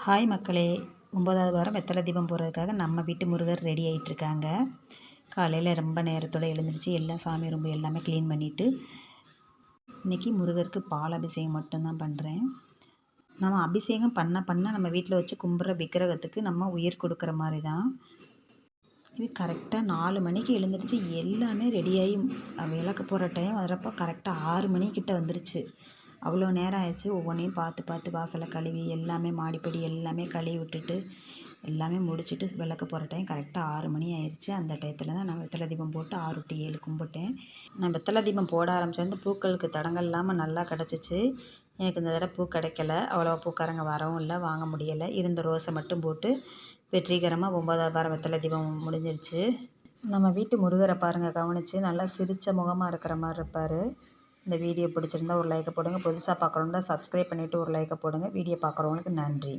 Hi மக்களே, 9வது வாரம் வெத்தலை தீபம் போடுறதுக்காக நம்ம வீட்டு முருகர் ரெடி ஆகிட்டுருக்காங்க. காலையில் ரொம்ப நேரத்தோடு எழுந்திரிச்சு எல்லாம் சாமி ரூம்பு எல்லாமே க்ளீன் பண்ணிவிட்டு இன்றைக்கி முருகருக்கு பால் அபிஷேகம் மட்டும்தான் பண்ணுறேன். நம்ம அபிஷேகம் பண்ண நம்ம வீட்டில் வச்சு கும்பிட்ற விக்கிரகத்துக்கு நம்ம உயிர் கொடுக்குற மாதிரி தான். இது கரெக்டாக 4 மணிக்கு எழுந்திரிச்சு எல்லாமே ரெடியாகி விளக்கு போடுற டைம் வரப்போ கரெக்டாக 6 மணிக்கிட்ட வந்துருச்சு. அவ்வளோ நேரம் ஆயிடுச்சு. ஒவ்வொன்றையும் பார்த்து வாசலை கழுவி எல்லாமே மாடிப்படி எல்லாமே கழுவி விட்டுட்டு எல்லாமே முடிச்சுட்டு விளக்கு போடுற டைம் கரெக்டாக 6 மணி ஆயிடுச்சு. அந்த டயத்தில் தான் நான் வெத்தலை தீபம் போட்டு 6 to 7 கும்பிட்டேன். நான் வெத்தலை தீபம் போட ஆரம்பிச்சேருந்து பூக்களுக்கு தடங்கள் இல்லாமல் நல்லா கிடச்சிச்சு. எனக்கு இந்த தடவை பூ கிடைக்கல, அவ்வளோவா பூக்காரங்க வரவும் இல்லை, வாங்க முடியலை. இருந்த ரோஸை மட்டும் போட்டு வெற்றிகரமாக 9வது வாரம் வெத்தலை தீபம் முடிஞ்சிருச்சு. நம்ம வீட்டு முருகரை பாருங்கள், கவனித்து நல்லா சிரித்த முகமாக இருக்கிற மாதிரி இருப்பார். இந்த வீடியோ பிடிச்சிருந்தா ஒரு லைக்கை போடுங்க. புதுசாக பார்க்குறவங்க தான் சப்ஸ்கிரைப் பண்ணிவிட்டு ஒரு லைக்கை போடுங்க. வீடியோ பார்க்குறவங்களுக்கு நன்றி.